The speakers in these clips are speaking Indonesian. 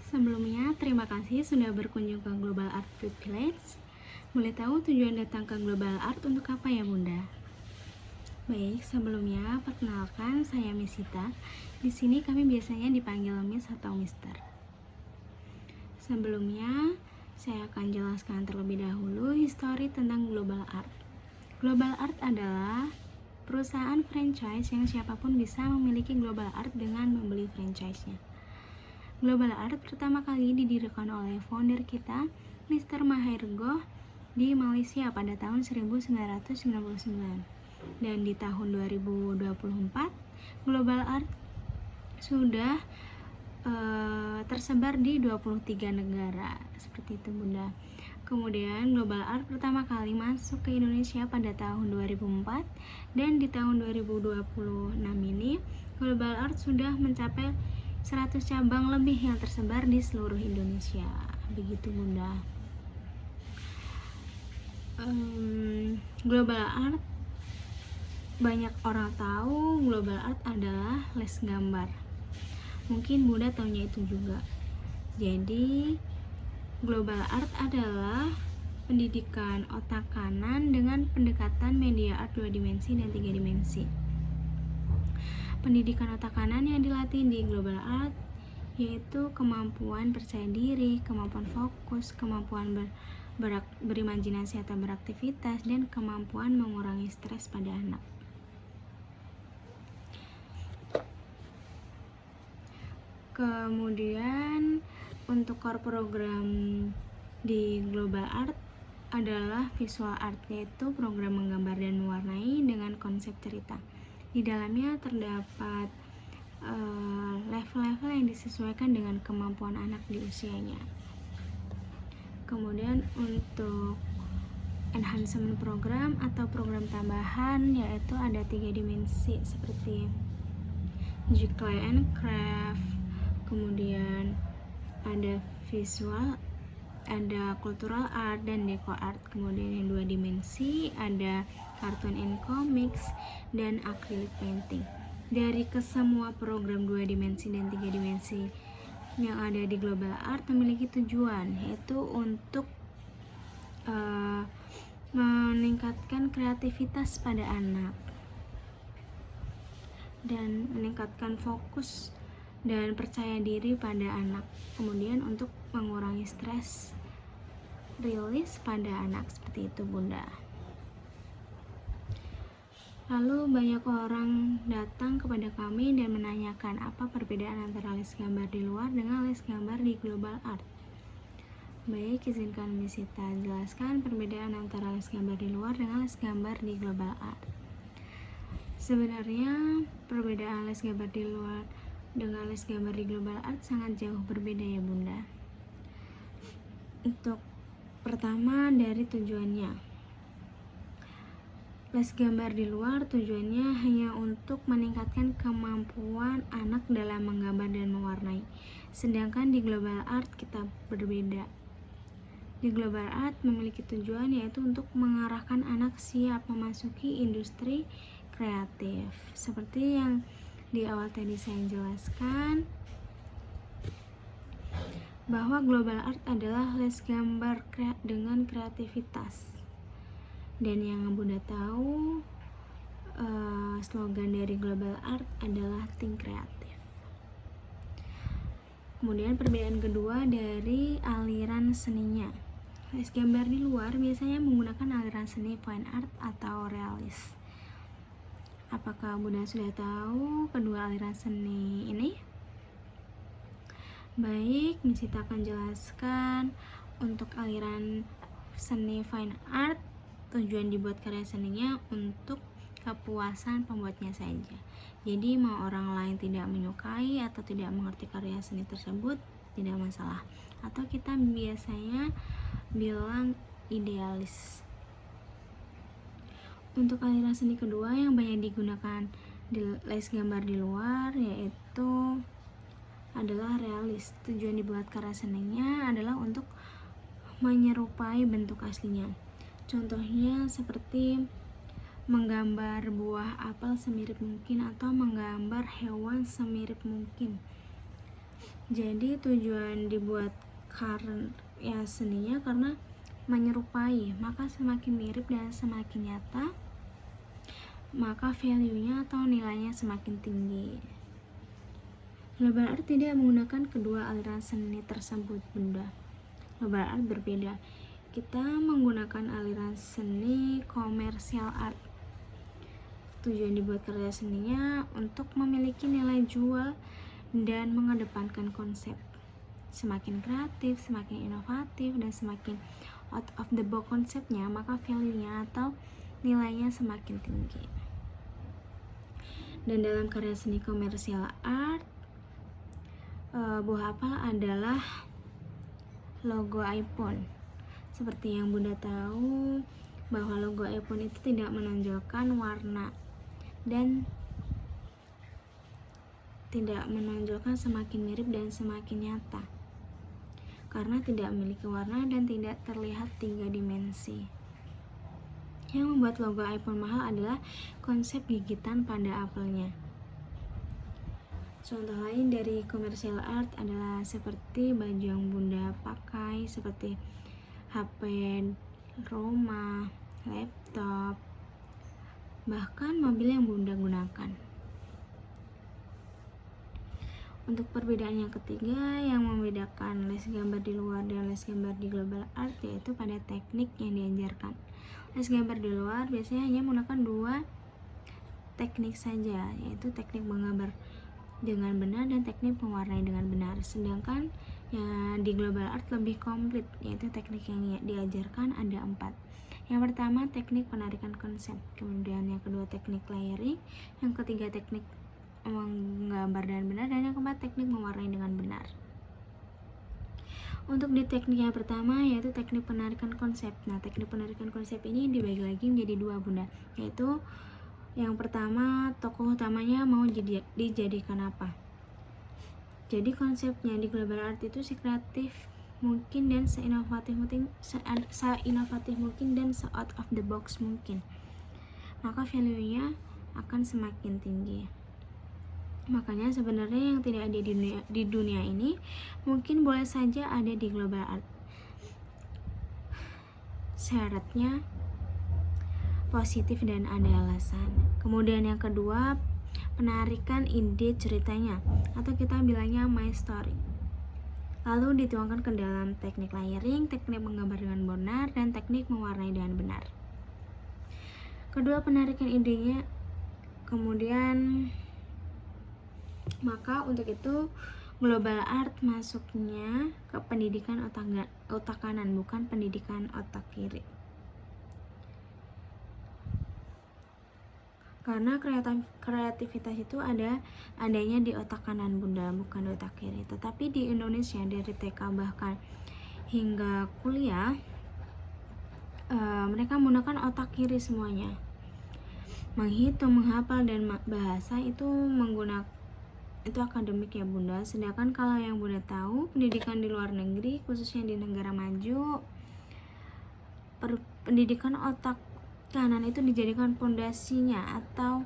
Sebelumnya, terima kasih sudah berkunjung ke Global Art Food Village. Boleh tahu tujuan datang ke Global Art untuk apa ya, Bunda? Baik, sebelumnya perkenalkan saya Misita. Di sini kami biasanya dipanggil Miss atau Mister. Sebelumnya, saya akan jelaskan terlebih dahulu histori tentang Global Art. Global Art adalah perusahaan franchise yang siapapun bisa memiliki Global Art dengan membeli franchise-nya. Global Art pertama kali didirikan oleh founder kita, Mr. Mahergo, di Malaysia pada tahun 1999. Dan di tahun 2024, Global Art sudah tersebar di 23 negara. Seperti itu, Bunda. Kemudian Global Art pertama kali masuk ke Indonesia pada tahun 2004, dan di tahun 2026 ini Global Art sudah mencapai 100 cabang lebih yang tersebar di seluruh Indonesia. Begitu, Bunda. Global Art, banyak orang tahu Global Art adalah les gambar. Mungkin Bunda taunya itu juga. Jadi Global Art adalah pendidikan otak kanan dengan pendekatan media art 2 dimensi dan 3 dimensi. Pendidikan otak kanan yang dilatih di Global Art yaitu kemampuan percaya diri, kemampuan fokus, kemampuan berimajinasi atau beraktivitas, dan kemampuan mengurangi stres pada anak. Kemudian untuk core program di Global Art adalah visual art, yaitu program menggambar dan mewarnai dengan konsep cerita. Di dalamnya terdapat level-level yang disesuaikan dengan kemampuan anak di usianya. Kemudian untuk enhancement program atau program tambahan, yaitu ada 3 dimensi seperti Clay and Craft, kemudian ada visual, ada cultural art, dan deco art. Kemudian yang 2 dimensi ada cartoon and comics dan acrylic painting. Dari kesemua program 2 dimensi dan 3 dimensi yang ada di Global Art memiliki tujuan, yaitu untuk meningkatkan kreativitas pada anak dan meningkatkan fokus dan percaya diri pada anak. Kemudian untuk mengurangi stres, rilis pada anak. Seperti itu, Bunda. Lalu banyak orang datang kepada kami dan menanyakan apa perbedaan antara les gambar di luar dengan les gambar di Global Art. Baik, izinkan Misita jelaskan perbedaan antara les gambar di luar dengan les gambar di Global Art. Sebenarnya perbedaan les gambar di luar dengan les gambar di Global Art sangat jauh berbeda ya, Bunda. Untuk pertama dari tujuannya. Les gambar di luar tujuannya hanya untuk meningkatkan kemampuan anak dalam menggambar dan mewarnai. Sedangkan di Global Art kita berbeda. Di Global Art memiliki tujuan yaitu untuk mengarahkan anak siap memasuki industri kreatif. Seperti yang di awal tadi saya jelaskan, bahwa Global Art adalah les gambar dengan kreativitas. Dan yang Bunda tahu, slogan dari Global Art adalah Think Kreatif. Kemudian perbedaan kedua dari aliran seninya. Les gambar di luar biasanya menggunakan aliran seni fine art atau realis. Apakah Bunda sudah tahu kedua aliran seni ini? Baik, Misita akan jelaskan. Untuk aliran seni fine art, tujuan dibuat karya seninya untuk kepuasan pembuatnya saja. Jadi mau orang lain tidak menyukai atau tidak mengerti karya seni tersebut tidak masalah. Atau kita biasanya bilang idealis. Untuk aliran seni kedua yang banyak digunakan di les gambar di luar yaitu adalah realis. Tujuan dibuat karya seninya adalah untuk menyerupai bentuk aslinya. Contohnya seperti menggambar buah apel semirip mungkin atau menggambar hewan semirip mungkin. Jadi tujuan dibuat karya seninya karena menyerupai, maka semakin mirip dan semakin nyata, maka value-nya atau nilainya semakin tinggi. Global art tidak menggunakan kedua aliran seni tersebut, Bunda. Global art berbeda. Kita menggunakan aliran seni komersial art. Tujuan dibuat karya seninya untuk memiliki nilai jual dan mengedepankan konsep. Semakin kreatif, semakin inovatif, dan semakin out of the box konsepnya, maka value-nya atau nilainya semakin tinggi. Dan dalam karya seni komersial art, buah apel adalah logo iPhone. Seperti yang Bunda tahu bahwa logo iPhone itu tidak menonjolkan warna dan tidak menonjolkan semakin mirip dan semakin nyata, karena tidak memiliki warna dan tidak terlihat 3 dimensi. Yang membuat logo iPhone mahal adalah konsep gigitan pada apelnya. Contoh lain dari commercial art adalah seperti baju yang Bunda pakai, seperti HP, rumah, laptop, bahkan mobil yang Bunda gunakan. Untuk perbedaan yang ketiga yang membedakan les gambar di luar dan les gambar di global art yaitu pada teknik yang diajarkan. Les gambar di luar biasanya hanya menggunakan 2 teknik saja, yaitu teknik menggambar dengan benar dan teknik mewarnai dengan benar. Sedangkan ya, di global art lebih komplit, yaitu teknik yang diajarkan ada 4. Yang pertama teknik penarikan konsep, kemudian yang kedua teknik layering, yang ketiga teknik menggambar dengan benar, dan yang keempat teknik mewarnai dengan benar. Untuk di teknik yang pertama yaitu teknik penarikan konsep. Nah, teknik penarikan konsep ini dibagi lagi menjadi 2, Bunda, yaitu yang pertama tokoh utamanya mau dijadikan apa. Jadi konsepnya di global art itu sekreatif mungkin dan seinovatif mungkin dan se-out of the box mungkin, maka value-nya akan semakin tinggi. Makanya sebenarnya yang tidak ada di dunia ini mungkin boleh saja ada di global art. Syaratnya positif dan ada alasan. Kemudian yang kedua, penarikan ide ceritanya atau kita bilangnya my story. Lalu dituangkan ke dalam teknik layering, teknik menggambar dengan benar, dan teknik mewarnai dengan benar. Kedua penarikan idenya, kemudian maka untuk itu global art masuknya ke pendidikan otak kanan, bukan pendidikan otak kiri. Karena kreativitas itu adanya di otak kanan, Bunda, bukan di otak kiri. Tetapi di Indonesia dari TK bahkan hingga kuliah mereka menggunakan otak kiri semuanya. Menghitung, menghafal, dan bahasa itu itu akademik ya, Bunda. Sedangkan kalau yang Bunda tahu, pendidikan di luar negeri, khususnya di negara maju, pendidikan otak kanan itu dijadikan pondasinya atau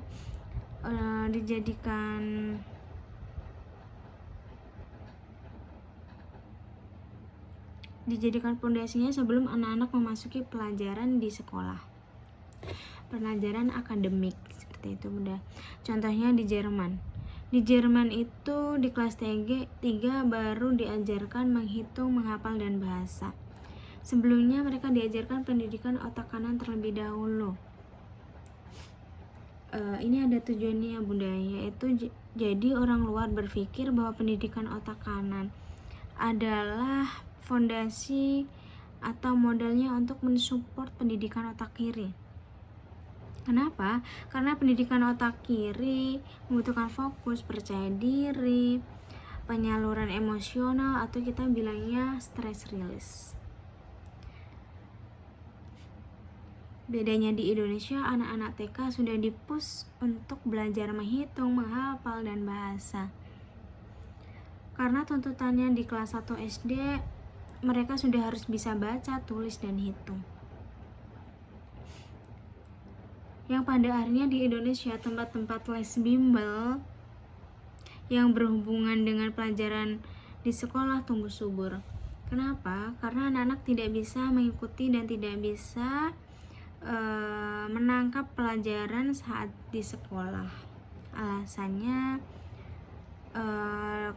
dijadikan pondasinya sebelum anak-anak memasuki pelajaran di sekolah, pelajaran akademik seperti itu, Bunda. Contohnya di Jerman. Di Jerman itu di kelas 3 baru diajarkan menghitung, menghafal, dan bahasa. Sebelumnya mereka diajarkan pendidikan otak kanan terlebih dahulu. Ini ada tujuannya, Bunda, yaitu jadi orang luar berpikir bahwa pendidikan otak kanan adalah fondasi atau modalnya untuk mensupport pendidikan otak kiri. Kenapa? Karena pendidikan otak kiri membutuhkan fokus, percaya diri, penyaluran emosional, atau kita bilangnya stress release. Bedanya di Indonesia, anak-anak TK sudah di-push untuk belajar menghitung, menghafal, dan bahasa. Karena tuntutannya di kelas 1 SD, mereka sudah harus bisa baca, tulis, dan hitung. Yang pada akhirnya di Indonesia tempat-tempat les bimbel yang berhubungan dengan pelajaran di sekolah tumbuh subur. Kenapa? Karena anak-anak tidak bisa mengikuti dan tidak bisa menangkap pelajaran saat di sekolah. Alasannya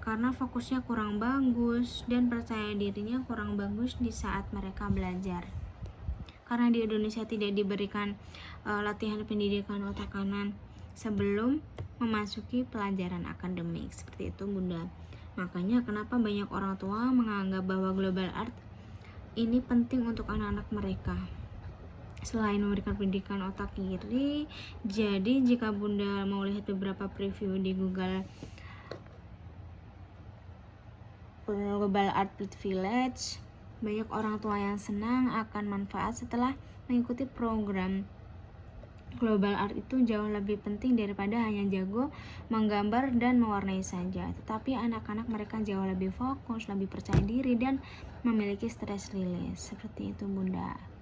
karena fokusnya kurang bagus dan percaya dirinya kurang bagus di saat mereka belajar. Karena di Indonesia tidak diberikan latihan pendidikan otak kanan sebelum memasuki pelajaran akademik, seperti itu Bunda. Makanya kenapa banyak orang tua menganggap bahwa global art ini penting untuk anak-anak mereka. Selain memberikan pendidikan otak kiri, jadi jika Bunda mau lihat beberapa preview di Google Global Art Village, banyak orang tua yang senang akan manfaat setelah mengikuti program. Global art itu jauh lebih penting daripada hanya jago menggambar dan mewarnai saja, tetapi anak-anak mereka jauh lebih fokus, lebih percaya diri, dan memiliki stress release. Seperti itu Bunda.